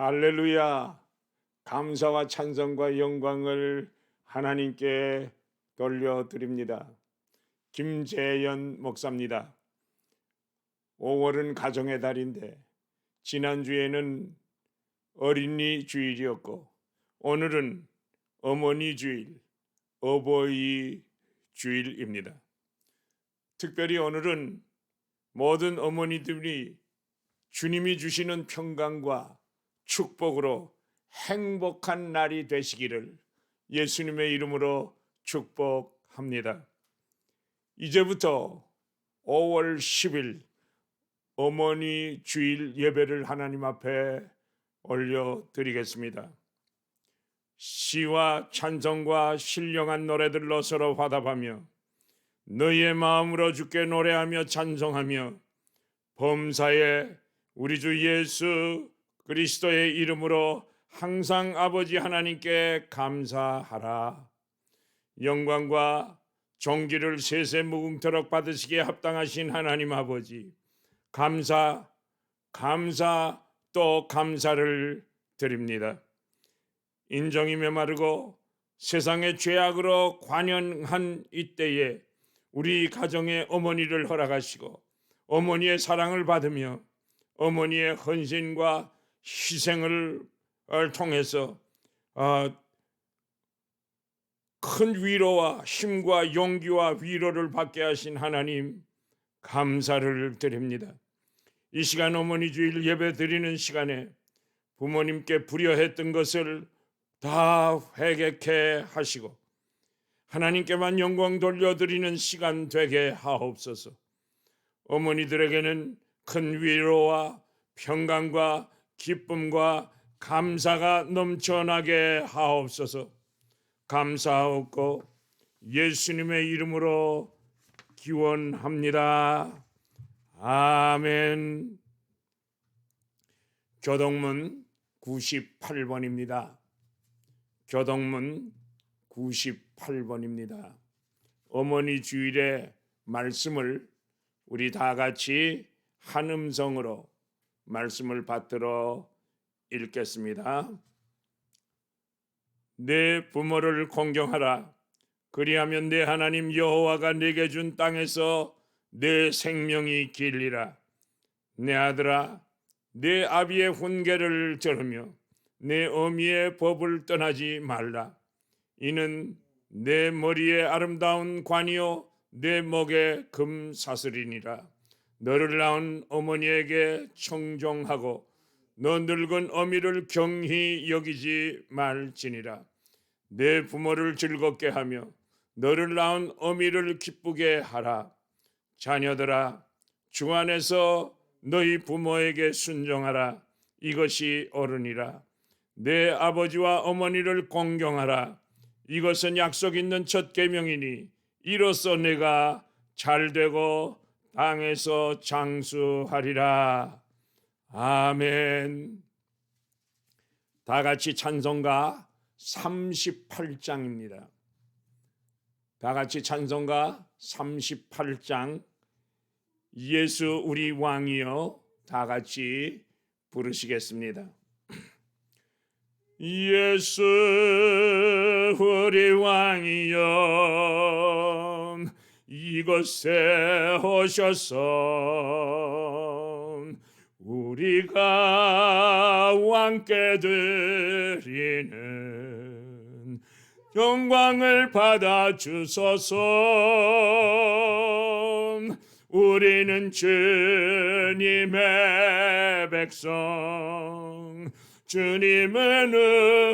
할렐루야. 감사와 찬송과 영광을 하나님께 돌려드립니다. 김재현 목사입니다. 5월은 가정의 달인데 지난주에는 어린이 주일이었고 오늘은 어머니 주일, 어버이 주일입니다. 특별히 오늘은 모든 어머니들이 주님이 주시는 평강과 축복으로 행복한 날이 되시기를 예수님의 이름으로 축복합니다. 이제부터 5월 10일 어머니 주일 예배를 하나님 앞에 올려드리겠습니다. 시와 찬송과 신령한 노래들로 서로 화답하며 너희의 마음으로 주께 노래하며 찬송하며 범사에 우리 주 예수 그리스도의 이름으로 항상 아버지 하나님께 감사하라. 영광과 존귀를 세세 무궁토록 받으시기에 합당하신 하나님 아버지, 감사 또 감사를 드립니다. 인정이 메마르고 세상의 죄악으로 관연한 이때에 우리 가정의 어머니를 허락하시고 어머니의 사랑을 받으며 어머니의 헌신과 희생을 통해서 큰 위로와 힘과 용기와 위로를 받게 하신 하나님 감사를 드립니다. 이 시간 어머니 주일 예배 드리는 시간에 부모님께 불효했던 것을 다 회개케 하시고 하나님께만 영광 돌려드리는 시간 되게 하옵소서. 어머니들에게는 큰 위로와 평강과 기쁨과 감사가 넘쳐나게 하옵소서. 감사하옵고 예수님의 이름으로 기원합니다. 아멘. 교동문 98번입니다. 교동문 98번입니다. 어머니 주일의 말씀을 우리 다 같이 한 음성으로 말씀을 받들어 읽겠습니다. 내 부모를 공경하라. 그리하면 내 하나님 여호와가 내게 준 땅에서 내 생명이 길리라. 내 아들아, 내 아비의 훈계를 들으며 내 어미의 법을 떠나지 말라. 이는 내 머리에 아름다운 관이요 내 목에 금사슬이니라. 너를 낳은 어머니에게 청종하고 너 늙은 어미를 경히 여기지 말지니라. 내 부모를 즐겁게 하며 너를 낳은 어미를 기쁘게 하라. 자녀들아, 주 안에서 너희 부모에게 순종하라. 이것이 옳으니라. 내 아버지와 어머니를 공경하라. 이것은 약속 있는 첫 계명이니 이로써 내가 잘되고 땅에서 장수하리라. 아멘. 다 같이 찬송가 38장입니다. 다 같이 찬송가 38장 예수 우리 왕이여 다 같이 부르시겠습니다. 예수 우리 왕이여 이곳에 오셔서 우리가 왕께 드리는 영광을 받아 주소서. 우리는 주님의 백성, 주님은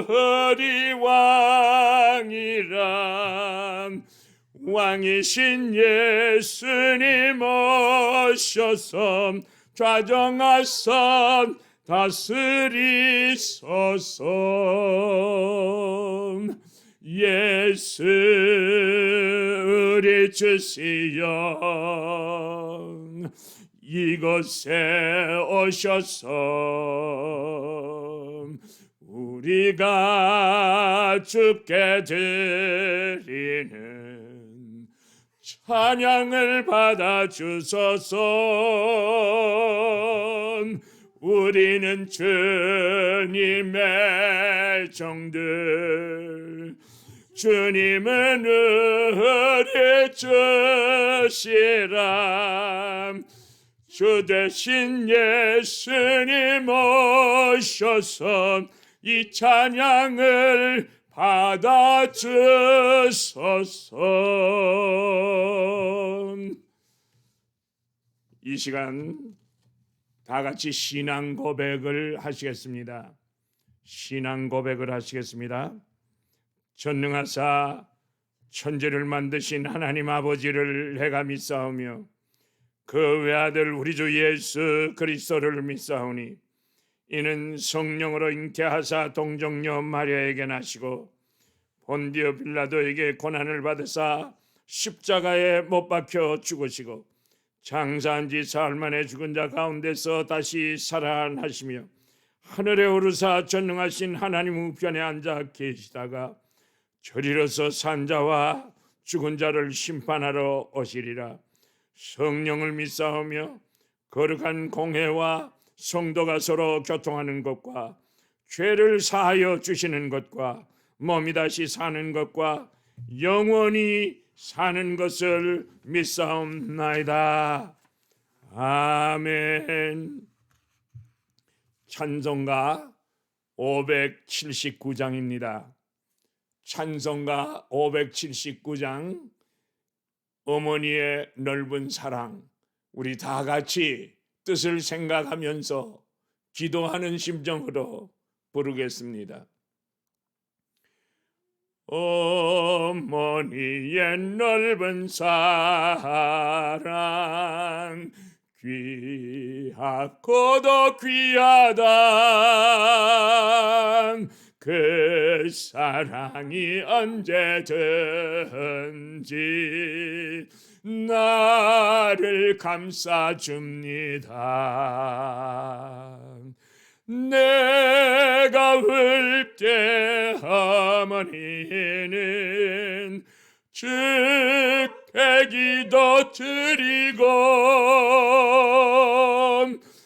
우리 왕이란 왕이신 예수님 오셔서 좌정하사 다스리소서. 예수 우리 주시여 이곳에 오셔서 우리가 주께 드리는 찬양을 받아 주소서. 우리는 주님의 종들, 주님은 우리 주시라. 주 대신 예수님 오셔서 이 찬양을 받아주소서. 이 시간 다 같이 신앙 고백을 하시겠습니다. 신앙 고백을 하시겠습니다. 전능하사 천지를 만드신 하나님 아버지를 내가 믿사오며 그 외아들 우리 주 예수 그리스도를 믿사오니 이는 성령으로 잉태하사 동정녀 마리아에게 나시고 본디오 빌라도에게 고난을 받으사 십자가에 못 박혀 죽으시고 장사한 지 사흘 만에 죽은 자 가운데서 다시 살아나시며 하늘에 오르사 전능하신 하나님 우편에 앉아 계시다가 저리로서 산 자와 죽은 자를 심판하러 오시리라. 성령을 믿사오며 거룩한 공회와 성도가 서로 교통하는 것과 죄를 사하여 주시는 것과 몸이 다시 사는 것과 영원히 사는 것을 믿사옵나이다. 아멘. 찬송가 579장입니다. 찬송가 579장 어머니의 넓은 사랑, 우리 다 같이 뜻을 생각하면서 기도하는 심정으로 부르겠습니다. 어머니의 넓은 사랑 귀하고도 귀하다. 그 사랑이 언제든지 나를 감싸줍니다. 내가 울 때 어머니는 주께 기도 드리고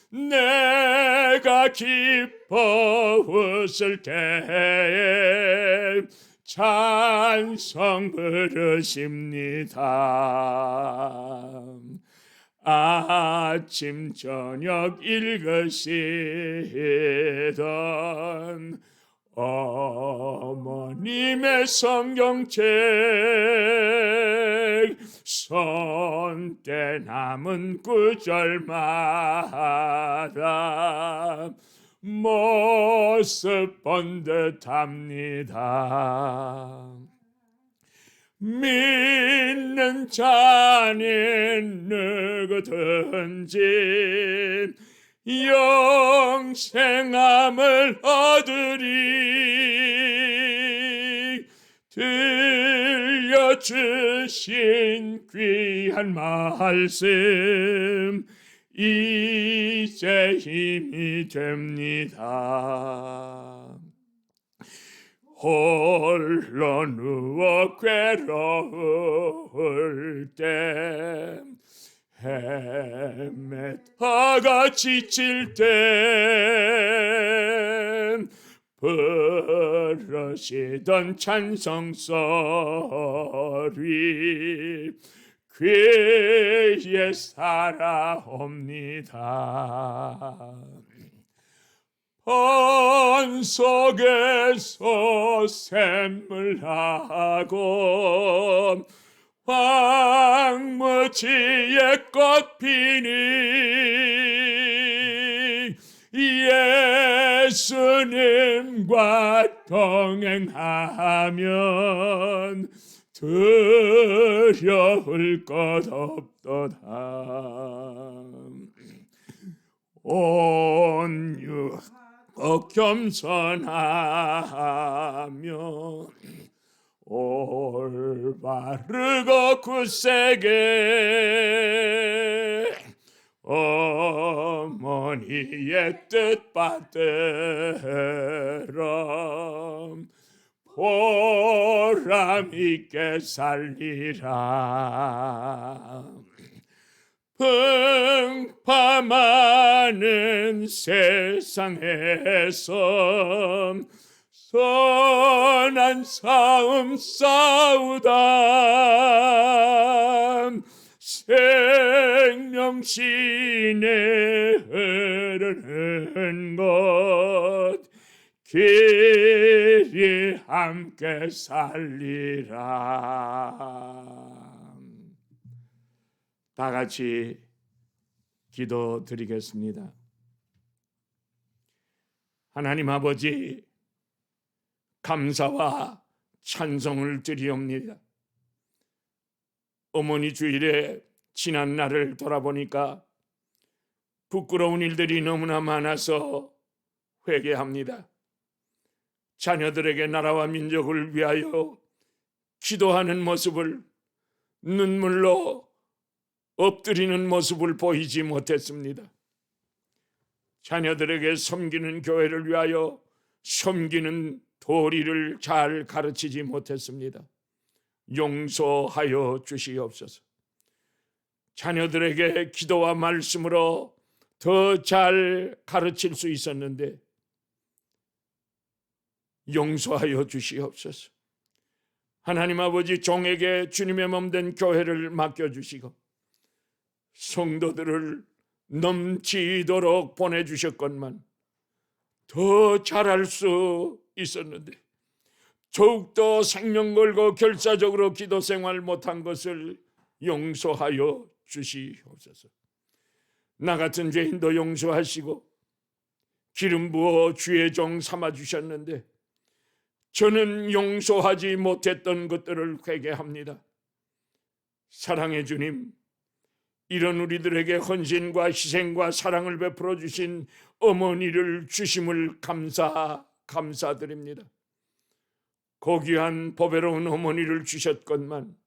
내가 기뻐 웃을 때에 찬송 부르십니다. 아침 저녁 읽으시던 어머님의 성경책 손때 남은 구절마다 모습 본 듯합니다. 믿는 자는 누구든지 영생함을 얻으리. 들려주신 귀한 말씀 이제 힘이 됩니다. 홀로 누워 괴로울 때 헤매다가 지칠 때 부르시던 찬송 소리 귀에 살아옵니다. 번 속에서 샘물하고 황무지에 꽃 피니 예수님과 동행하면 두려울 것 없도다. 온유 겸손하며 올바르고 굳세게 어머니의 뜻 받들어 보람 있게 살리라. 흥파 많은 세상에서 선한 싸움 싸우다 생명신에 흐르는 것 길이 함께 살리라. 다 같이 기도드리겠습니다. 하나님 아버지, 감사와 찬송을 드리옵니다. 어머니 주일에 지난 날을 돌아보니까 부끄러운 일들이 너무나 많아서 회개합니다. 자녀들에게 나라와 민족을 위하여 기도하는 모습을, 눈물로 엎드리는 모습을 보이지 못했습니다. 자녀들에게 섬기는 교회를 위하여 섬기는 도리를 잘 가르치지 못했습니다. 용서하여 주시옵소서. 자녀들에게 기도와 말씀으로 더 잘 가르칠 수 있었는데 용서하여 주시옵소서. 하나님 아버지, 종에게 주님의 몸된 교회를 맡겨주시고 성도들을 넘치도록 보내주셨건만 더 잘할 수 있었는데 더욱더 생명 걸고 결사적으로 기도 생활 못한 것을 용서하여 주시옵소서. 나 같은 죄인도 용서하시고 기름 부어 주의 종 삼아주셨는데 저는 용서하지 못했던 것들을 회개합니다. 사랑의 주님, 이런 우리들에게 헌신과 희생과 사랑을 베풀어 주신 어머니를 주심을 감사드립니다. 고귀한 보배로운 어머니를 주셨건만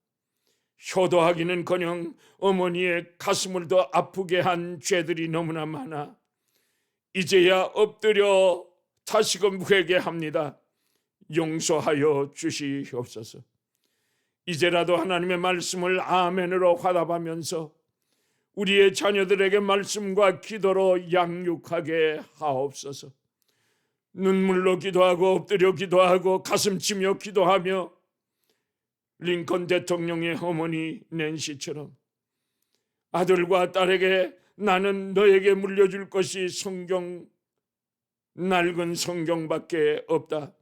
효도하기는커녕 어머니의 가슴을 더 아프게 한 죄들이 너무나 많아 이제야 엎드려 다시금 회개합니다. 용서하여 주시옵소서. 이제라도 하나님의 말씀을 아멘으로 화답하면서 우리의 자녀들에게 말씀과 기도로 양육하게 하옵소서. 눈물로 기도하고 엎드려 기도하고 가슴치며 기도하며 링컨 대통령의 어머니 낸시처럼 아들과 딸에게 나는 너에게 물려줄 것이 낡은 성경밖에 없다.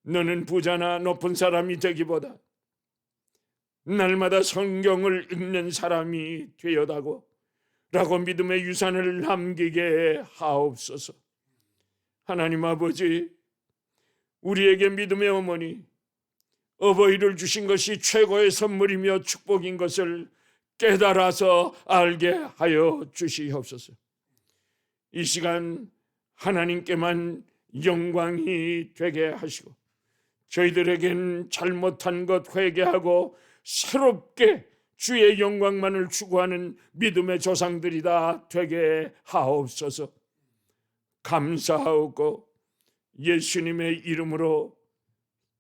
너는 부자나 높은 사람이 되기보다 날마다 성경을 읽는 사람이 되어다고 라고 믿음의 유산을 남기게 하옵소서. 하나님 아버지, 우리에게 믿음의 어머니 어버이를 주신 것이 최고의 선물이며 축복인 것을 깨달아서 알게 하여 주시옵소서. 이 시간 하나님께만 영광이 되게 하시고 저희들에겐 잘못한 것 회개하고 새롭게 주의 영광만을 추구하는 믿음의 조상들이다 되게 하옵소서. 감사하고 예수님의 이름으로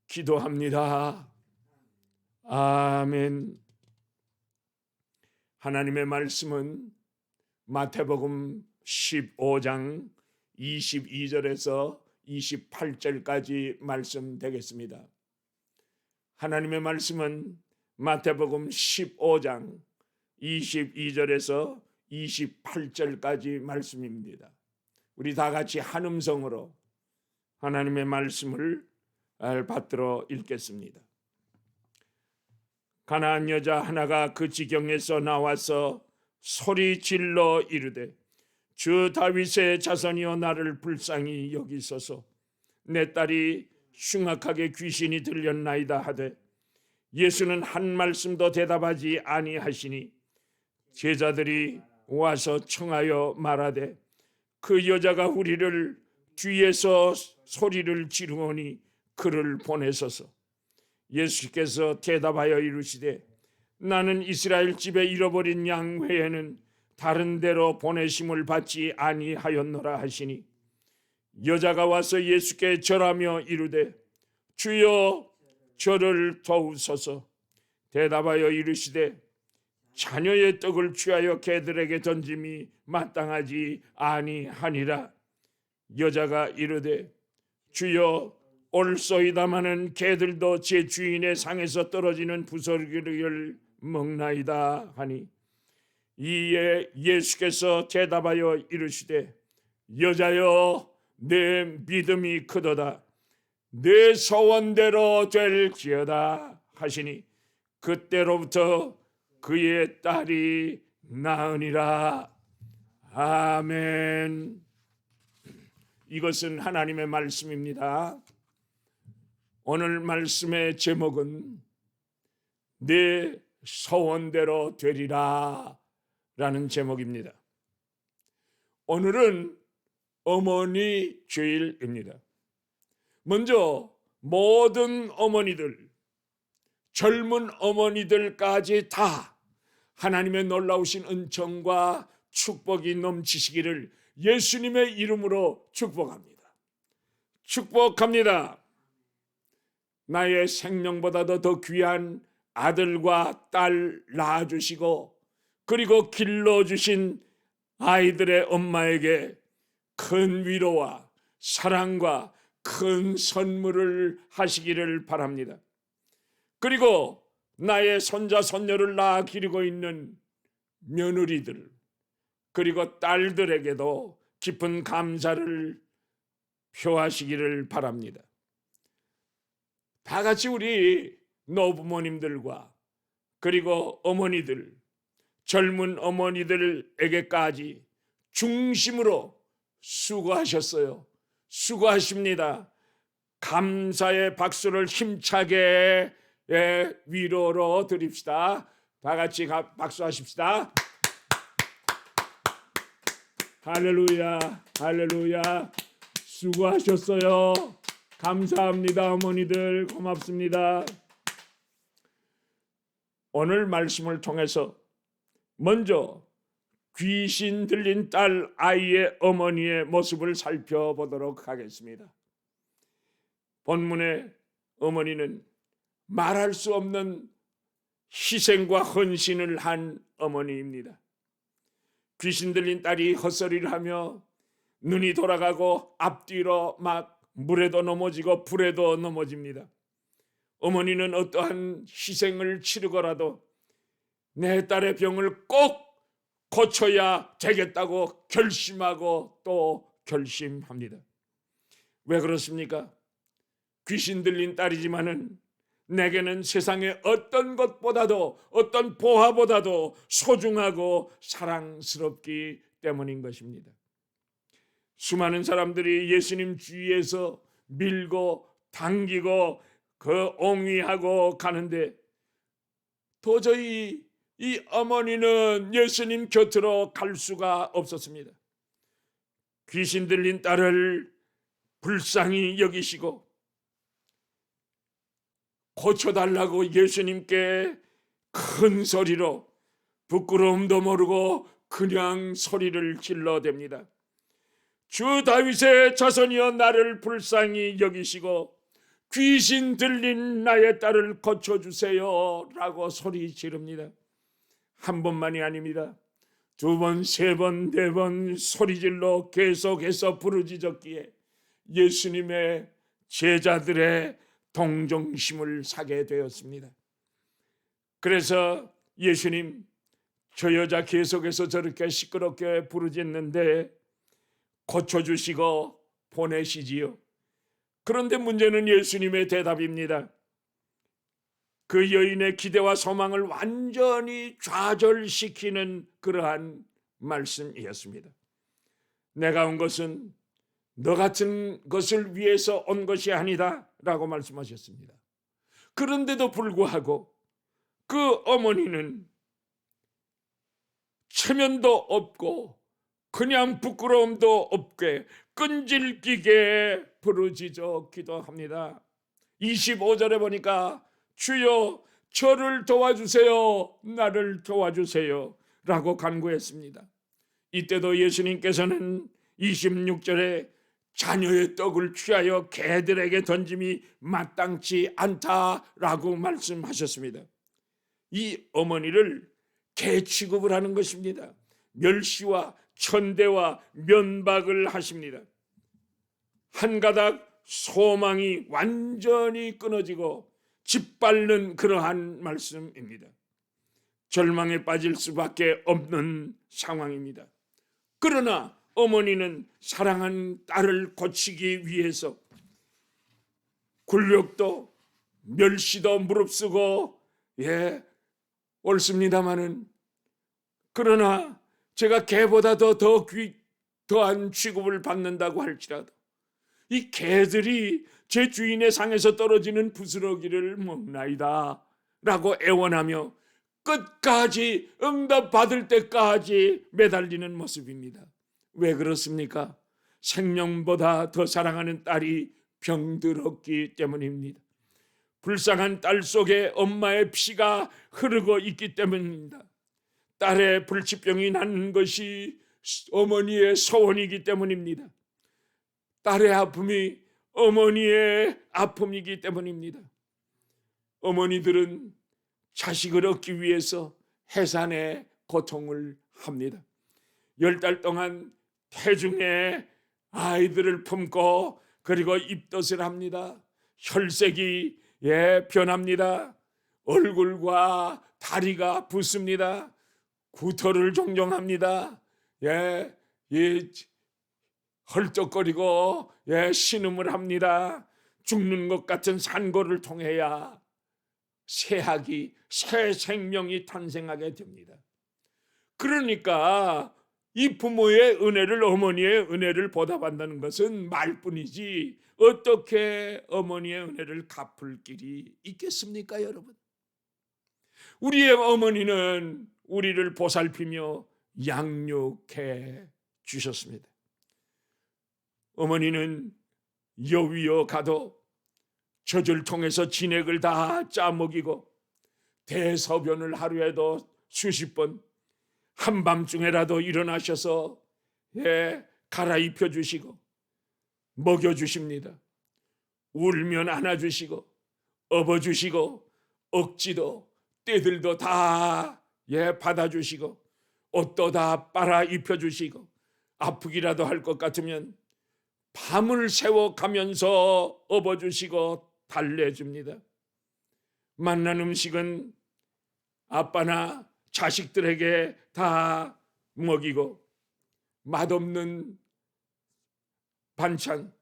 기도합니다. 아멘. 하나님의 말씀은 마태복음 15장 22절에서 28절까지 말씀 되겠습니다. 하나님의 말씀은 마태복음 15장 22절에서 28절까지 말씀입니다. 우리 다 같이 한 음성으로 하나님의 말씀을 받들어 읽겠습니다. 가나안 여자 하나가 그 지경에서 나와서 소리 질러 이르되 주 다윗의 자손이여 나를 불쌍히 여기소서. 내 딸이 흉악하게 귀신이 들렸나이다 하되 예수는 한 말씀도 대답하지 아니하시니 제자들이 와서 청하여 말하되 그 여자가 우리를 뒤에서 소리를 지르오니 그를 보내소서. 예수께서 대답하여 이르시되 나는 이스라엘 집에 잃어버린 양 외에는 다른 데로 보내심을 받지 아니하였노라 하시니 여자가 와서 예수께 절하며 이르되 주여 저를 도우소서. 대답하여 이르시되 자녀의 떡을 취하여 개들에게 던짐이 마땅하지 아니하니라. 여자가 이르되 주여 올소이다마는 개들도 제 주인의 상에서 떨어지는 부스러기를 먹나이다 하니, 이에 예수께서 대답하여 이르시되 여자여 내 믿음이 크도다. 내 소원대로 될지어다 하시니 그때로부터 그의 딸이 나으니라. 아멘. 이것은 하나님의 말씀입니다. 오늘 말씀의 제목은 내 소원대로 되리라 라는 제목입니다. 오늘은 어머니 주일입니다. 먼저 모든 어머니들, 젊은 어머니들까지 다 하나님의 놀라우신 은총과 축복이 넘치시기를 예수님의 이름으로 축복합니다. 축복합니다. 나의 생명보다도 더 귀한 아들과 딸 낳아주시고 그리고 길러주신 아이들의 엄마에게 큰 위로와 사랑과 큰 선물을 하시기를 바랍니다. 그리고 나의 손자 손녀를 낳아 기르고 있는 며느리들 그리고 딸들에게도 깊은 감사를 표하시기를 바랍니다. 다 같이 우리 노부모님들과 그리고 어머니들, 젊은 어머니들에게까지 중심으로 수고하셨어요. 수고하십니다. 감사의 박수를 힘차게 위로로 드립시다. 다 같이 박수하십시다. 할렐루야, 할렐루야. 수고하셨어요. 감사합니다. 어머니들 고맙습니다. 오늘 말씀을 통해서 먼저 귀신 들린 딸 아이의 어머니의 모습을 살펴보도록 하겠습니다. 본문의 어머니는 말할 수 없는 희생과 헌신을 한 어머니입니다. 귀신 들린 딸이 헛소리를 하며 눈이 돌아가고 앞뒤로 막 물에도 넘어지고 불에도 넘어집니다. 어머니는 어떠한 희생을 치르고라도 내 딸의 병을 꼭 고쳐야 되겠다고 결심하고 또 결심합니다. 왜 그렇습니까? 귀신 들린 딸이지만은 내게는 세상의 어떤 것보다도 어떤 보화보다도 소중하고 사랑스럽기 때문인 것입니다. 수많은 사람들이 예수님 주위에서 밀고 당기고 옹위하고 가는데 도저히 이 어머니는 예수님 곁으로 갈 수가 없었습니다. 귀신 들린 딸을 불쌍히 여기시고 고쳐달라고 예수님께 큰 소리로 부끄러움도 모르고 그냥 소리를 질러댑니다. 주 다윗의 자손이여 나를 불쌍히 여기시고 귀신 들린 나의 딸을 고쳐주세요 라고 소리 지릅니다. 한 번만이 아닙니다. 두 번, 세 번, 네 번 소리질러 계속해서 부르짖었기에 예수님의 제자들의 동정심을 사게 되었습니다. 그래서 예수님, 저 여자 계속해서 저렇게 시끄럽게 부르짖는데 고쳐주시고 보내시지요. 그런데 문제는 예수님의 대답입니다. 그 여인의 기대와 소망을 완전히 좌절시키는 그러한 말씀이었습니다. 내가 온 것은 너 같은 것을 위해서 온 것이 아니다 라고 말씀하셨습니다. 그런데도 불구하고 그 어머니는 체면도 없고 그냥 부끄러움도 없게 끈질기게 부르짖어 기도합니다. 25절에 보니까 주여 저를 도와주세요, 나를 도와주세요 라고 간구했습니다. 이때도 예수님께서는 26절에 자녀의 떡을 취하여 개들에게 던짐이 마땅치 않다라고 말씀하셨습니다. 이 어머니를 개 취급을 하는 것입니다. 멸시와 천대와 면박을 하십니다. 한 가닥 소망이 완전히 끊어지고 짓밟는 그러한 말씀입니다. 절망에 빠질 수밖에 없는 상황입니다. 그러나 어머니는 사랑하는 딸을 고치기 위해서 굴욕도 멸시도 무릅쓰고 옳습니다마는, 그러나 제가 개보다 더한 취급을 받는다고 할지라도 이 개들이 제 주인의 상에서 떨어지는 부스러기를 먹나이다 라고 애원하며 끝까지 응답받을 때까지 매달리는 모습입니다. 왜 그렇습니까? 생명보다 더 사랑하는 딸이 병들었기 때문입니다. 불쌍한 딸 속에 엄마의 피가 흐르고 있기 때문입니다. 딸의 불치병이 낫는 것이 어머니의 소원이기 때문입니다. 딸의 아픔이 어머니의 아픔이기 때문입니다. 어머니들은 자식을 얻기 위해서 해산의 고통을 합니다. 10달 동안 태중에 아이들을 품고 그리고 입덧을 합니다. 혈색이 변합니다. 얼굴과 다리가 붓습니다. 구토를 종종 합니다. 헐떡거리고 신음을 합니다. 죽는 것 같은 산고를 통해야 새 생명이 탄생하게 됩니다. 그러니까 이 부모의 은혜를, 어머니의 은혜를 보답한다는 것은 말뿐이지 어떻게 어머니의 은혜를 갚을 길이 있겠습니까, 여러분? 우리의 어머니는 우리를 보살피며 양육해 주셨습니다. 어머니는 여위어 가도 젖을 통해서 진액을 다 짜먹이고 대소변을 하루에도 수십 번, 한밤중에라도 일어나셔서 갈아입혀 주시고 먹여주십니다. 울면 안아주시고 업어주시고 억지도 때들도 다 받아주시고 옷도 다 빨아 입혀주시고 아프기라도 할 것 같으면 밤을 새워 가면서 업어주시고 달래줍니다. 맛난 음식은 아빠나 자식들에게 다 먹이고 맛없는 반찬,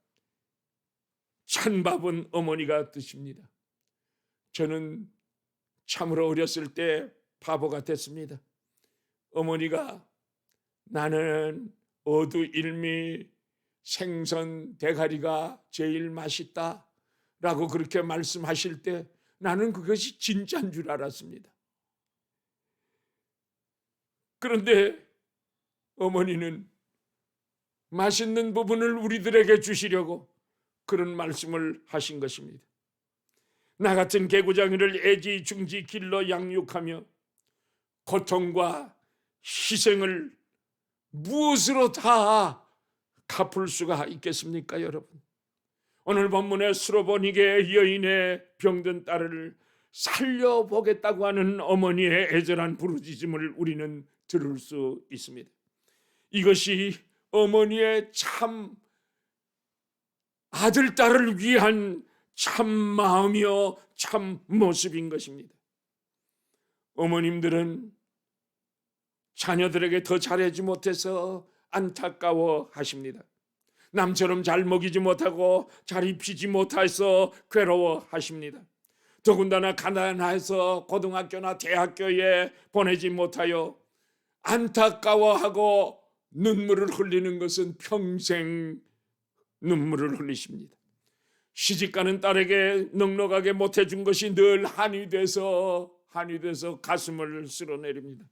찬밥은 어머니가 드십니다. 저는 참으로 어렸을 때 바보 같았습니다. 어머니가 나는 어두일미 생선 대가리가 제일 맛있다 라고 그렇게 말씀하실 때 나는 그것이 진짜인 줄 알았습니다. 그런데 어머니는 맛있는 부분을 우리들에게 주시려고 그런 말씀을 하신 것입니다. 나 같은 개구장이를 애지중지 길러 양육하며 고통과 희생을 무엇으로 다 갚을 수가 있겠습니까, 여러분? 오늘 본문의 수로보니게 여인의 병든 딸을 살려보겠다고 하는 어머니의 애절한 부르짖음을 우리는 들을 수 있습니다. 이것이 어머니의 참 아들, 딸을 위한 참 마음이요 참 모습인 것입니다. 어머님들은 자녀들에게 더 잘하지 못해서 안타까워 하십니다. 남처럼 잘 먹이지 못하고 잘 입히지 못해서 괴로워 하십니다. 더군다나 가난해서 고등학교나 대학교에 보내지 못하여 안타까워하고 눈물을 흘리는 것은 평생 눈물을 흘리십니다. 시집가는 딸에게 넉넉하게 못해준 것이 늘 한이 돼서 가슴을 쓸어내립니다.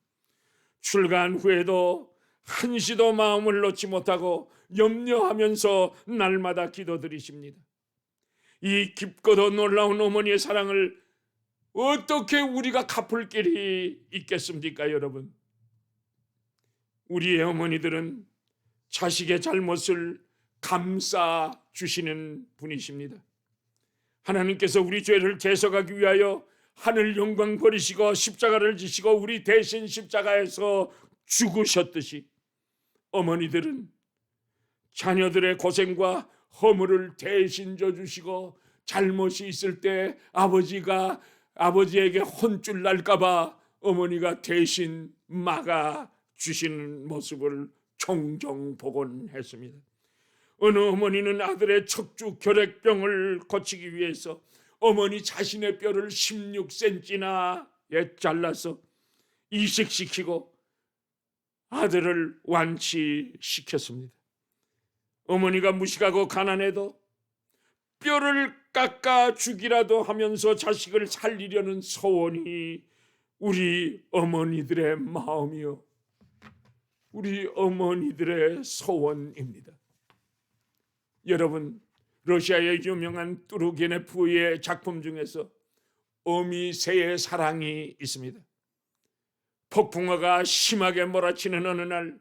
출간 후에도 한시도 마음을 놓지 못하고 염려하면서 날마다 기도드리십니다. 이 깊고도 놀라운 어머니의 사랑을 어떻게 우리가 갚을 길이 있겠습니까, 여러분? 우리의 어머니들은 자식의 잘못을 감싸 주시는 분이십니다. 하나님께서 우리 죄를 대속하기 위하여 하늘 영광 버리시고 십자가를 지시고 우리 대신 십자가에서 죽으셨듯이 어머니들은 자녀들의 고생과 허물을 대신 져주시고 잘못이 있을 때 아버지에게 혼쭐 날까봐 어머니가 대신 막아 주시는 모습을 종종 보곤 했습니다. 어느 어머니는 아들의 척추 결핵병을 고치기 위해서 어머니 자신의 뼈를 16cm나 잘라서 이식시키고 아들을 완치시켰습니다. 어머니가 무식하고 가난해도 뼈를 깎아 주기라도 하면서 자식을 살리려는 소원이 우리 어머니들의 마음이요, 우리 어머니들의 소원입니다. 여러분, 러시아의 유명한 뚜르게네프의 작품 중에서 어미 새의 사랑이 있습니다. 폭풍우가 심하게 몰아치는 어느 날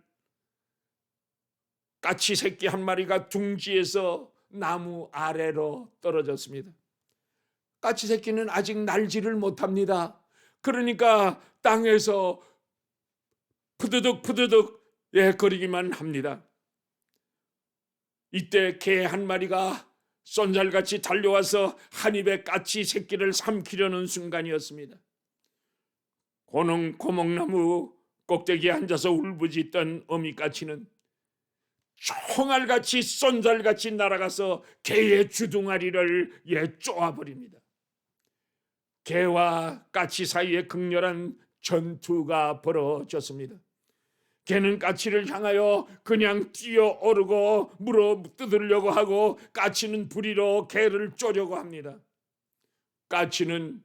까치 새끼 한 마리가 둥지에서 나무 아래로 떨어졌습니다. 까치 새끼는 아직 날지를 못합니다. 그러니까 땅에서 푸드득 거리기만 합니다. 이때 개 한 마리가 쏜살같이 달려와서 한 입에 까치 새끼를 삼키려는 순간이었습니다. 고목나무 꼭대기에 앉아서 울부짖던 어미까치는 총알같이 쏜살같이 날아가서 개의 주둥아리를 쪼아버립니다. 개와 까치 사이에 극렬한 전투가 벌어졌습니다. 개는 까치를 향하여 그냥 뛰어오르고 물어 뜯으려고 하고 까치는 부리로 개를 쪼려고 합니다. 까치는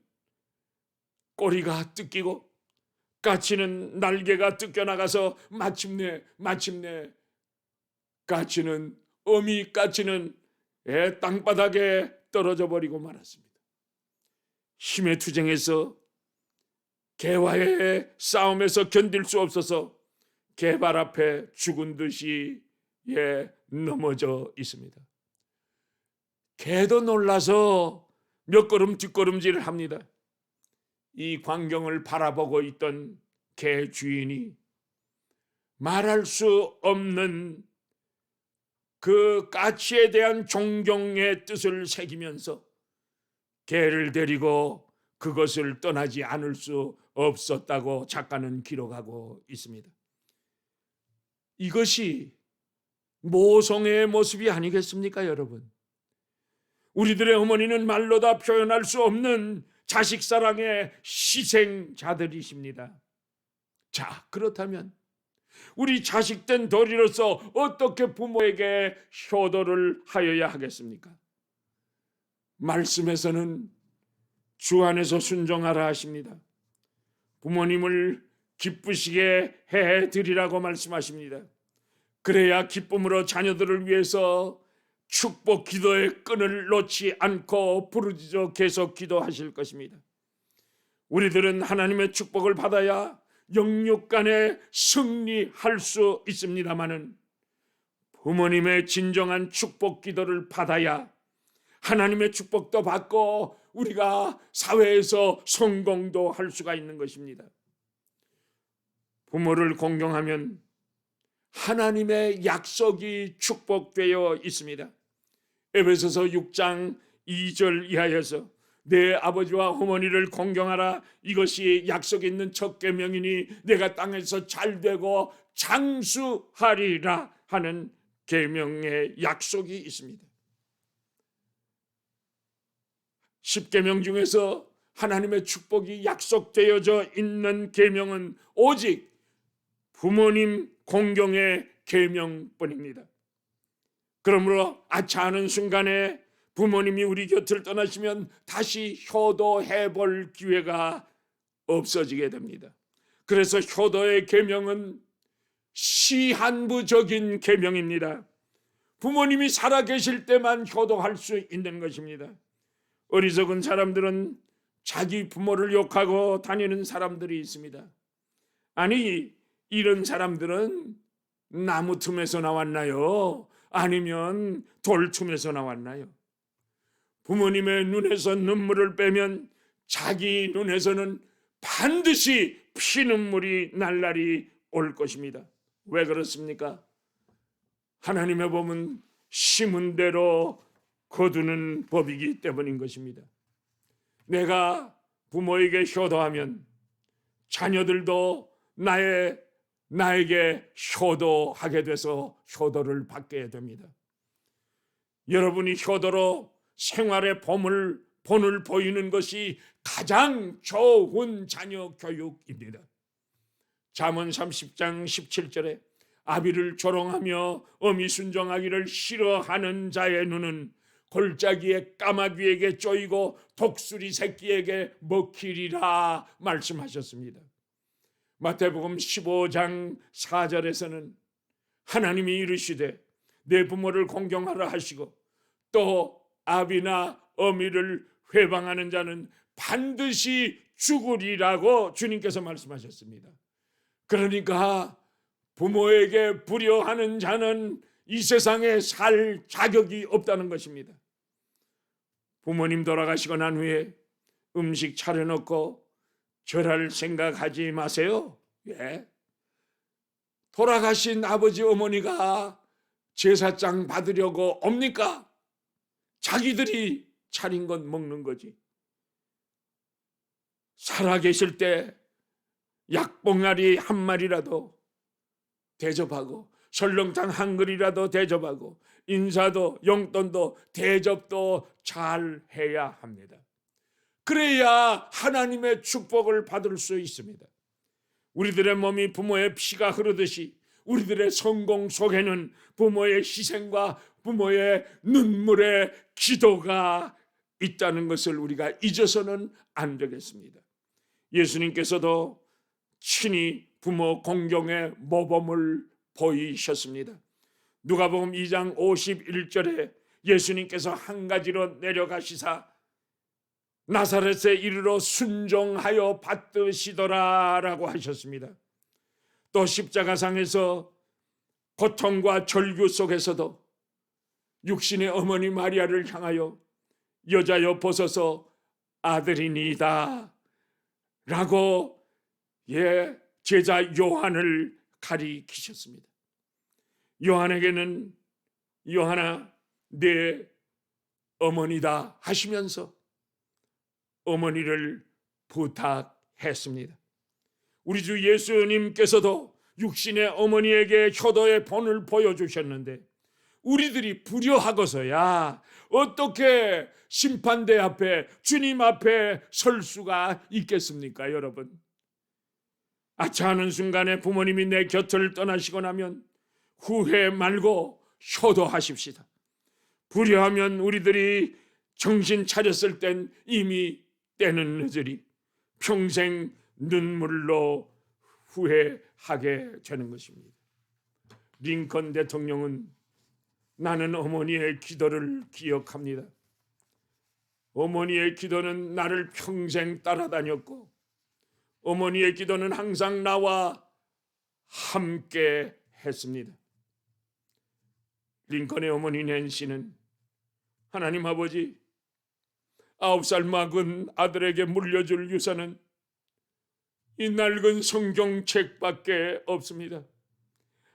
꼬리가 뜯기고 까치는 날개가 뜯겨나가서 마침내 어미 까치는 땅바닥에 떨어져 버리고 말았습니다. 힘의 투쟁에서 개와의 싸움에서 견딜 수 없어서 개발 앞에 죽은 듯이 넘어져 있습니다. 개도 놀라서 몇 걸음 뒷걸음질을 합니다. 이 광경을 바라보고 있던 개 주인이 말할 수 없는 그 까치에 대한 존경의 뜻을 새기면서 개를 데리고 그것을 떠나지 않을 수 없었다고 작가는 기록하고 있습니다. 이것이 모성애의 모습이 아니겠습니까, 여러분? 우리들의 어머니는 말로 다 표현할 수 없는 자식 사랑의 희생자들이십니다. 자, 그렇다면 우리 자식된 도리로서 어떻게 부모에게 효도를 하여야 하겠습니까? 말씀에서는 주 안에서 순종하라 하십니다. 부모님을 기쁘시게 해드리라고 말씀하십니다. 그래야 기쁨으로 자녀들을 위해서 축복 기도의 끈을 놓지 않고 부르짖어 계속 기도하실 것입니다. 우리들은 하나님의 축복을 받아야 영육간에 승리할 수 있습니다마는 부모님의 진정한 축복 기도를 받아야 하나님의 축복도 받고 우리가 사회에서 성공도 할 수가 있는 것입니다. 부모를 공경하면 하나님의 약속이 축복되어 있습니다. 에베소서 6장 2절 이하에서 내 아버지와 어머니를 공경하라, 이것이 약속 있는 첫 계명이니 내가 땅에서 잘되고 장수하리라 하는 계명의 약속이 있습니다. 10계명 중에서 하나님의 축복이 약속되어져 있는 계명은 오직 부모님 공경의 계명뿐입니다. 그러므로 아차하는 순간에 부모님이 우리 곁을 떠나시면 다시 효도해 볼 기회가 없어지게 됩니다. 그래서 효도의 계명은 시한부적인 계명입니다. 부모님이 살아계실 때만 효도할 수 있는 것입니다. 어리석은 사람들은 자기 부모를 욕하고 다니는 사람들이 있습니다. 아니, 이런 사람들은 나무 틈에서 나왔나요? 아니면 돌 틈에서 나왔나요? 부모님의 눈에서 눈물을 빼면 자기 눈에서는 반드시 피눈물이 날 날이 올 것입니다. 왜 그렇습니까? 하나님의 법은 심은 대로 거두는 법이기 때문인 것입니다. 내가 부모에게 효도하면 자녀들도 나에게 효도하게 돼서 효도를 받게 됩니다. 여러분이 효도로 생활의 본을 보이는 것이 가장 좋은 자녀 교육입니다. 잠언 30장 17절에 아비를 조롱하며 어미 순종하기를 싫어하는 자의 눈은 골짜기의 까마귀에게 쪼이고 독수리 새끼에게 먹히리라 말씀하셨습니다. 마태복음 15장 4절에서는 하나님이 이르시되 내 부모를 공경하라 하시고 또 아비나 어미를 회방하는 자는 반드시 죽으리라고 주님께서 말씀하셨습니다. 그러니까 부모에게 불효하는 자는 이 세상에 살 자격이 없다는 것입니다. 부모님 돌아가시고 난 후에 음식 차려놓고 절할 생각하지 마세요. 예. 돌아가신 아버지 어머니가 제사장 받으려고 옵니까? 자기들이 차린 것 먹는 거지. 살아계실 때 약봉아리 한 마리라도 대접하고 설렁탕 한 그릇이라도 대접하고 인사도 용돈도 대접도 잘 해야 합니다. 그래야 하나님의 축복을 받을 수 있습니다. 우리들의 몸이 부모의 피가 흐르듯이 우리들의 성공 속에는 부모의 희생과 부모의 눈물의 기도가 있다는 것을 우리가 잊어서는 안 되겠습니다. 예수님께서도 친히 부모 공경의 모범을 보이셨습니다. 누가복음 2장 51절에 예수님께서 한 가지로 내려가시사 나사렛에 이르러 순종하여 받드시더라라고 하셨습니다. 또 십자가상에서 고통과 절규 속에서도 육신의 어머니 마리아를 향하여 여자여 보소서 아들이니이다 라고 제자 요한을 가리키셨습니다. 요한에게는 요한아 내 어머니다 하시면서 어머니를 부탁했습니다. 우리 주 예수님께서도 육신의 어머니에게 효도의 본을 보여주셨는데 우리들이 불효하고서야 어떻게 심판대 앞에 주님 앞에 설 수가 있겠습니까, 여러분? 아차하는 순간에 부모님이 내 곁을 떠나시고 나면 후회 말고 효도하십시다. 불효하면 우리들이 정신 차렸을 땐 이미 때는 늦으리 평생 눈물로 후회하게 되는 것입니다. 링컨 대통령은 나는 어머니의 기도를 기억합니다. 어머니의 기도는 나를 평생 따라다녔고 어머니의 기도는 항상 나와 함께 했습니다. 링컨의 어머니 낸시는 하나님 아버지 9살 막은 아들에게 물려줄 유산은 이 낡은 성경책밖에 없습니다.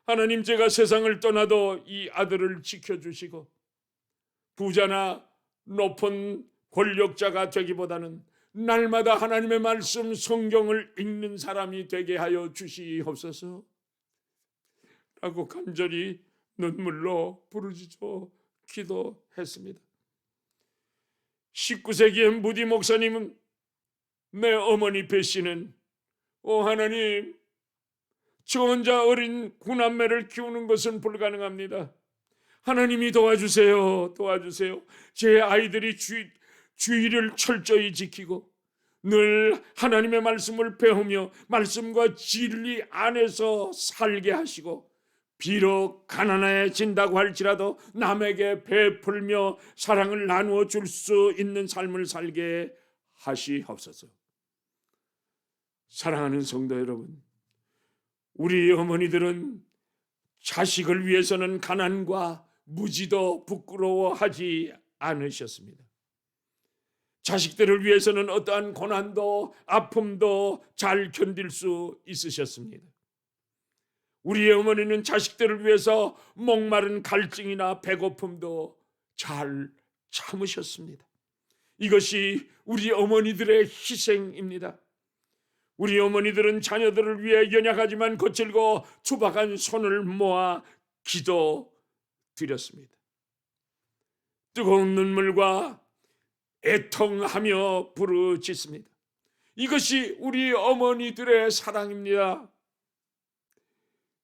하나님 제가 세상을 떠나도 이 아들을 지켜주시고 부자나 높은 권력자가 되기보다는 날마다 하나님의 말씀 성경을 읽는 사람이 되게 하여 주시옵소서 라고 간절히 눈물로 부르짖어 기도했습니다. 19세기의 무디 목사님은 내 어머니 배씨는 하나님 저 혼자 어린 구남매를 키우는 것은 불가능합니다. 하나님이 도와주세요. 제 아이들이 주의를 철저히 지키고 늘 하나님의 말씀을 배우며 말씀과 진리 안에서 살게 하시고 비록 가난해진다고 할지라도 남에게 베풀며 사랑을 나누어 줄 수 있는 삶을 살게 하시옵소서. 사랑하는 성도 여러분, 우리 어머니들은 자식을 위해서는 가난과 무지도 부끄러워하지 않으셨습니다. 자식들을 위해서는 어떠한 고난도 아픔도 잘 견딜 수 있으셨습니다. 우리의 어머니는 자식들을 위해서 목마른 갈증이나 배고픔도 잘 참으셨습니다. 이것이 우리 어머니들의 희생입니다. 우리 어머니들은 자녀들을 위해 연약하지만 거칠고 투박한 손을 모아 기도드렸습니다. 뜨거운 눈물과 애통하며 부르짖습니다. 이것이 우리 어머니들의 사랑입니다.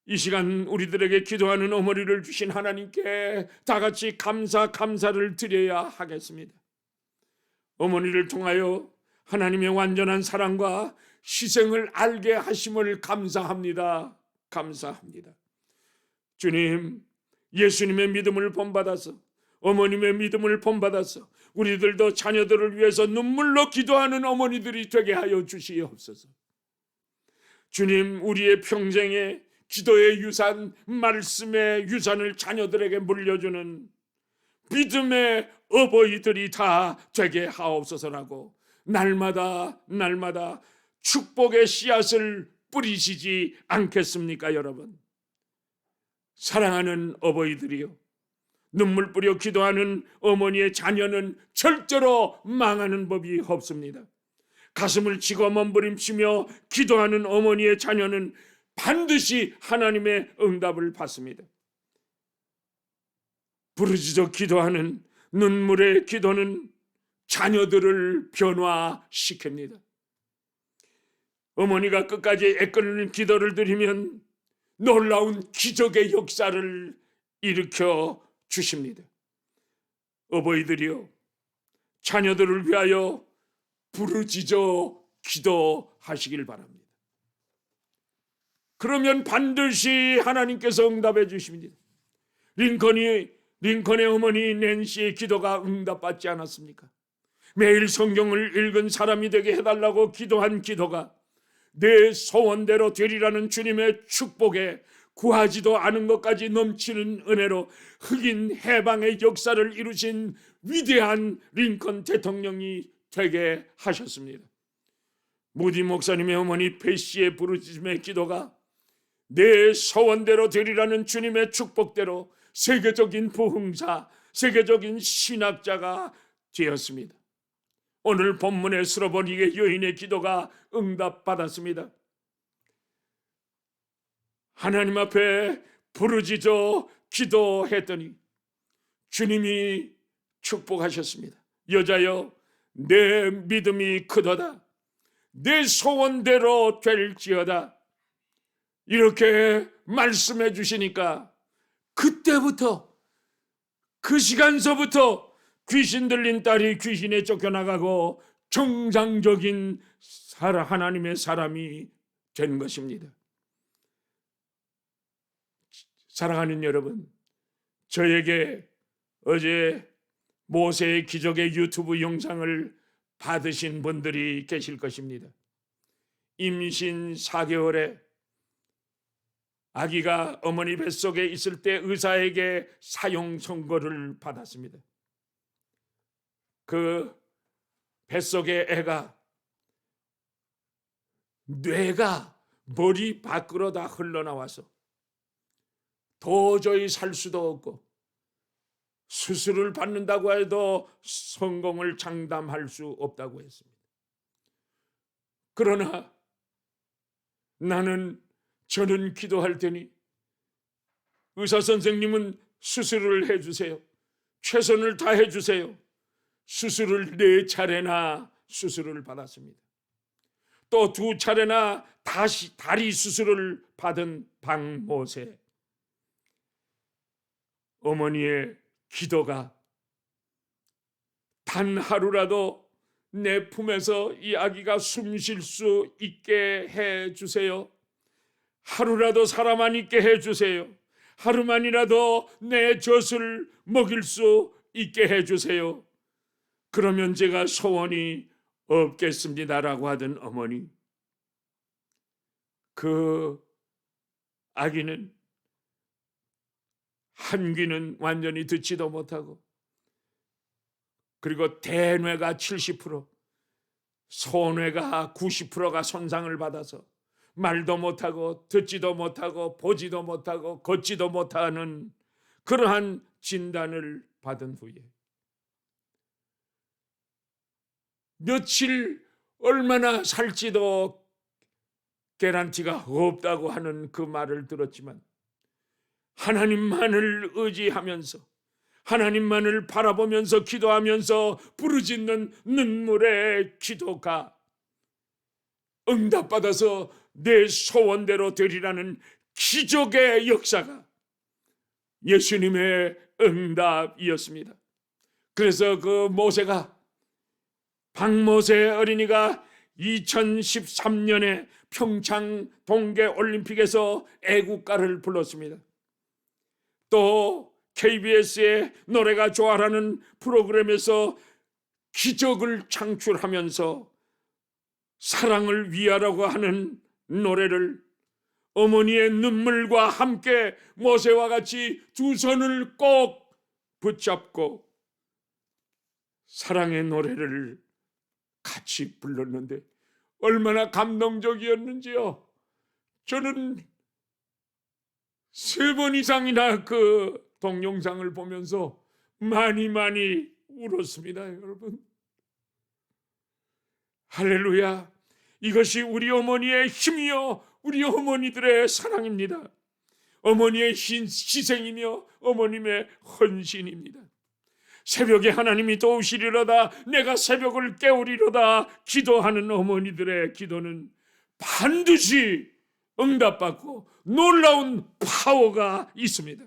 이 시간 우리들에게 기도하는 어머니를 주신 하나님께 다 같이 감사를 드려야 하겠습니다. 어머니를 통하여 하나님의 완전한 사랑과 희생을 알게 하심을 감사합니다. 감사합니다. 주님, 예수님의 믿음을 본받아서, 어머님의 믿음을 본받아서 우리들도 자녀들을 위해서 눈물로 기도하는 어머니들이 되게 하여 주시옵소서. 주님, 우리의 평생에 기도의 유산, 말씀의 유산을 자녀들에게 물려주는 믿음의 어버이들이 다 되게 하옵소서라고 날마다 축복의 씨앗을 뿌리시지 않겠습니까, 여러분? 사랑하는 어버이들이요, 눈물 뿌려 기도하는 어머니의 자녀는 절대로 망하는 법이 없습니다. 가슴을 치고 몸부림치며 기도하는 어머니의 자녀는 반드시 하나님의 응답을 받습니다. 부르짖어 기도하는 눈물의 기도는 자녀들을 변화시킵니다. 어머니가 끝까지 애끓는 기도를 드리면 놀라운 기적의 역사를 일으켜 주십니다. 어버이들이요, 자녀들을 위하여 부르짖어 기도하시길 바랍니다. 그러면 반드시 하나님께서 응답해 주십니다. 링컨의 어머니 낸시의 기도가 응답받지 않았습니까? 매일 성경을 읽은 사람이 되게 해달라고 기도한 기도가 내 소원대로 되리라는 주님의 축복에 구하지도 않은 것까지 넘치는 은혜로 흑인 해방의 역사를 이루신 위대한 링컨 대통령이 되게 하셨습니다. 무디 목사님의 어머니 베시의 부르짖음의 기도가 내 소원대로 되리라는 주님의 축복대로 세계적인 부흥사, 세계적인 신학자가 되었습니다. 오늘 본문의 스로보닉의 여인의 기도가 응답받았습니다. 하나님 앞에 부르짖어 기도했더니 주님이 축복하셨습니다. 여자여, 내 믿음이 크도다. 내 소원대로 될지어다. 이렇게 말씀해 주시니까 그때부터, 그 시간서부터 귀신 들린 딸이 귀신에 쫓겨나가고 정상적인 하나님의 사람이 된 것입니다. 사랑하는 여러분, 저에게 어제 모세의 기적의 유튜브 영상을 받으신 분들이 계실 것입니다. 임신 4개월에 아기가 어머니 뱃속에 있을 때 의사에게 사형 선고를 받았습니다. 그 뱃속의 애가 뇌가 머리 밖으로 다 흘러나와서 도저히 살 수도 없고 수술을 받는다고 해도 성공을 장담할 수 없다고 했습니다. 그러나 저는 기도할 테니 의사 선생님은 수술을 해주세요. 최선을 다해 주세요. 수술을 4차례나 수술을 받았습니다. 또 2차례나 다시 다리 수술을 받은 박모세. 어머니의 기도가 단 하루라도 내 품에서 이 아기가 숨 쉴 수 있게 해 주세요. 하루라도 살아만 있게 해 주세요. 하루만이라도 내 젖을 먹일 수 있게 해 주세요. 그러면 제가 소원이 없겠습니다라고 하던 어머니, 그 아기는 한 귀는 완전히 듣지도 못하고 그리고 대뇌가 70%, 소뇌가 90%가 손상을 받아서 말도 못하고 듣지도 못하고 보지도 못하고 걷지도 못하는 그러한 진단을 받은 후에 며칠 얼마나 살지도 개런티가 없다고 하는 그 말을 들었지만 하나님만을 의지하면서 하나님만을 바라보면서 기도하면서 부르짖는 눈물의 기도가 응답받아서 내 소원대로 되리라는 기적의 역사가 예수님의 응답이었습니다. 그래서 그 모세가 박모세 어린이가 2013년에 평창 동계올림픽에서 애국가를 불렀습니다. 또 KBS의 노래가 좋아라는 프로그램에서 기적을 창출하면서 사랑을 위하라고 하는 노래를 어머니의 눈물과 함께 모세와 같이 두 손을 꼭 붙잡고 사랑의 노래를 같이 불렀는데 얼마나 감동적이었는지요. 저는 3번 이상이나 그 동영상을 보면서 많이 울었습니다, 여러분. 할렐루야. 이것이 우리 어머니의 힘이요 우리 어머니들의 사랑입니다. 어머니의 희생이며 어머님의 헌신입니다. 새벽에 하나님이 도우시리로다 내가 새벽을 깨우리로다 기도하는 어머니들의 기도는 반드시 응답받고 놀라운 파워가 있습니다.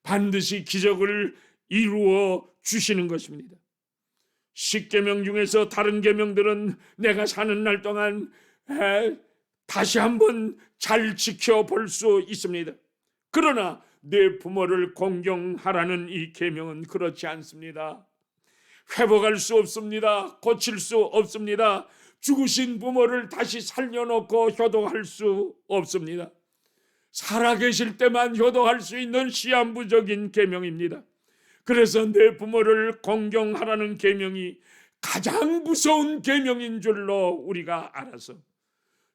반드시 기적을 이루어 주시는 것입니다. 10계명 중에서 다른 계명들은 내가 사는 날 동안 다시 한번 잘 지켜볼 수 있습니다. 그러나 내 부모를 공경하라는 이 계명은 그렇지 않습니다. 회복할 수 없습니다. 고칠 수 없습니다. 죽으신 부모를 다시 살려놓고 효도할 수 없습니다. 살아계실 때만 효도할 수 있는 시한부적인 계명입니다. 그래서 내 부모를 공경하라는 계명이 가장 무서운 계명인 줄로 우리가 알아서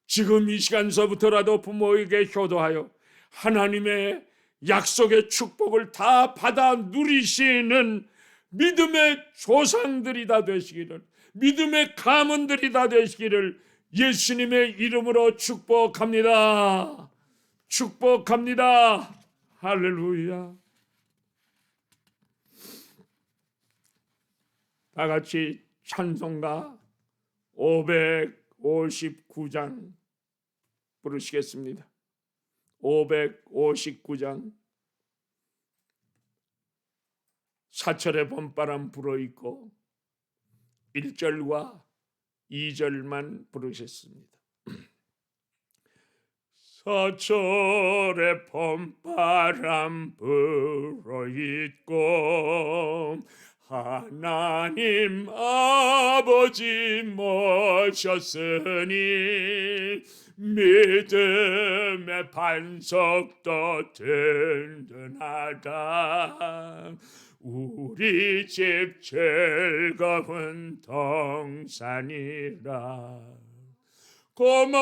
지금 이 시간서부터라도 부모에게 효도하여 하나님의 약속의 축복을 다 받아 누리시는 믿음의 조상들이 다 되시기를, 믿음의 가문들이 다 되시기를 예수님의 이름으로 축복합니다. 축복합니다. 할렐루야. 다 같이 찬송가 559장 부르시겠습니다. 559장. 사철의 봄바람 불어있고 1절과 2절만 부르셨습니다. 사철의 봄바람 불어있고 하나님 아버지 모셨으니 믿음의 반석도 든든하다. 우리 집 즐거운 동산이라. 고마워라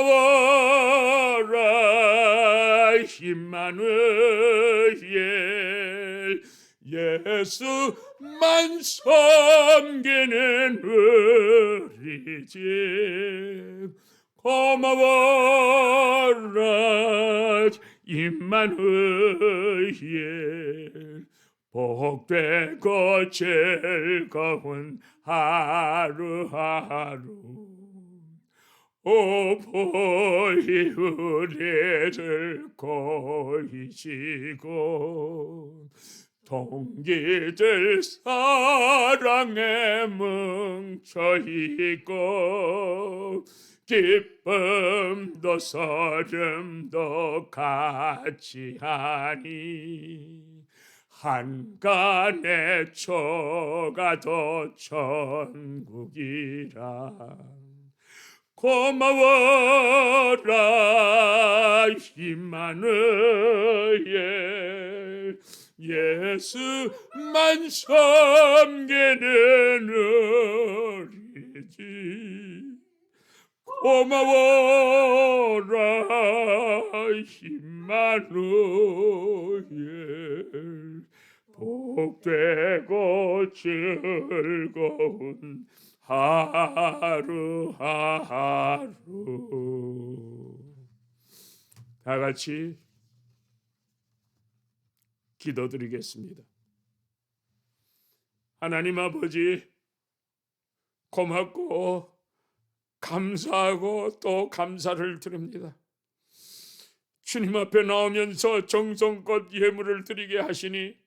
임마누엘 예수만 섬기는 우리 집. 고마워라 임마누엘 복되고 즐거운 하루하루. 오보이 우리를 고이시고 동기들 사랑에 뭉쳐있고 기쁨도 설렘도 같이 하니 한간의 초가도 천국이라. 고마워라 임마누엘 예수만 섬기는 우리지. 고마워라 임마누엘. 복되고 즐거운 하루하루. 다 같이 기도드리겠습니다. 하나님 아버지, 고맙고 감사하고 또 감사를 드립니다. 주님 앞에 나오면서 정성껏 예물을 드리게 하시니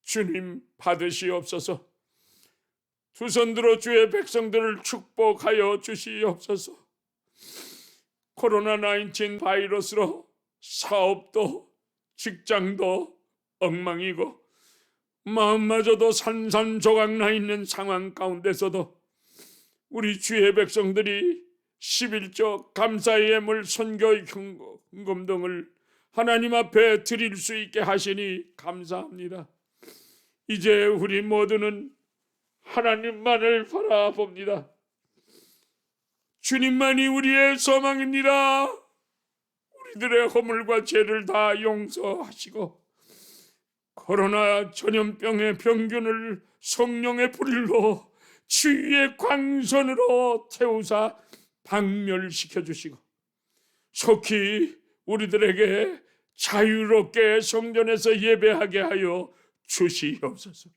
주님 받으시옵소서. 두 손 들어 주의 백성들을 축복하여 주시옵소서. 코로나19 바이러스로 사업도 직장도 엉망이고 마음마저도 산산조각 나 있는 상황 가운데서도 우리 주의 백성들이 11조 감사의 예물, 선교 헌금 등을 하나님 앞에 드릴 수 있게 하시니 감사합니다. 이제 우리 모두는 하나님만을 바라봅니다. 주님만이 우리의 소망입니다. 우리들의 허물과 죄를 다 용서하시고 코로나 전염병의 병균을 성령의 불로 주의 광선으로 태우사 박멸시켜 주시고 속히 우리들에게 자유롭게 성전에서 예배하게 하여 주시옵소서.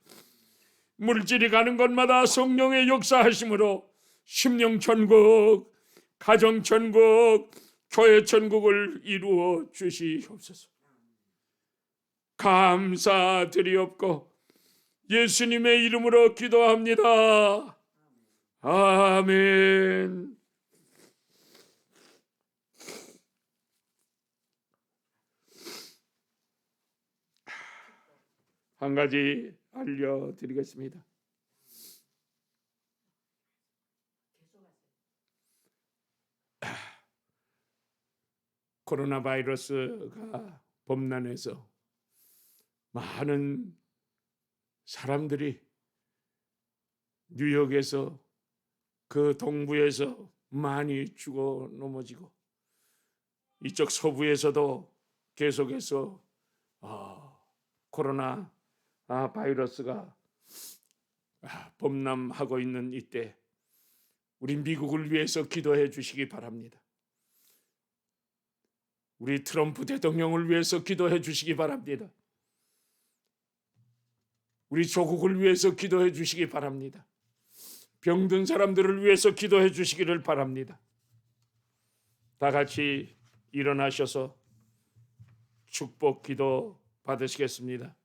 물질이 가는 곳마다 성령의 역사하심으로 심령천국, 가정천국, 교회천국을 이루어 주시옵소서. 감사드리옵고 예수님의 이름으로 기도합니다. 아멘. 한 가지 알려드리겠습니다. 코로나 바이러스가 범람해서 많은 사람들이 뉴욕에서 그 동부에서 많이 죽어 넘어지고 이쪽 서부에서도 계속해서 코로나 바이러스가 범람하고 있는 이때 우리 미국을 위해서 기도해 주시기 바랍니다. 우리 트럼프 대통령을 위해서 기도해 주시기 바랍니다. 우리 조국을 위해서 기도해 주시기 바랍니다. 병든 사람들을 위해서 기도해 주시기를 바랍니다. 다 같이 일어나셔서 축복 기도 받으시겠습니다.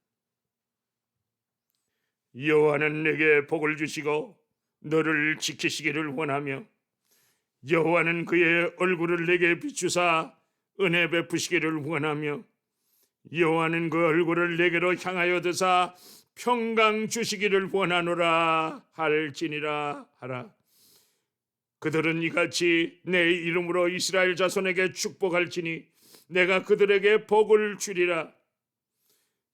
여호와는 내게 복을 주시고 너를 지키시기를 원하며 여호와는 그의 얼굴을 내게 비추사 은혜 베푸시기를 원하며 여호와는 그 얼굴을 내게로 향하여 드사 평강 주시기를 원하노라 할지니라 하라. 그들은 이같이 내 이름으로 이스라엘 자손에게 축복할지니 내가 그들에게 복을 주리라.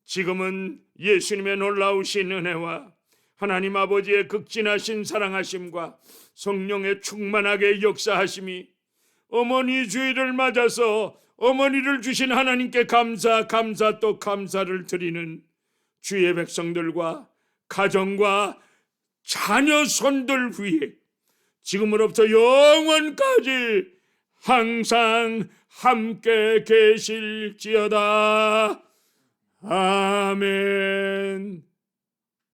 지금은 예수님의 놀라우신 은혜와 하나님 아버지의 극진하신 사랑하심과 성령의 충만하게 역사하심이 어머니 주일을 맞아서 어머니를 주신 하나님께 감사 또 감사를 드리는 주의 백성들과 가정과 자녀 손들 위에 지금으로부터 영원까지 항상 함께 계실지어다. 아멘.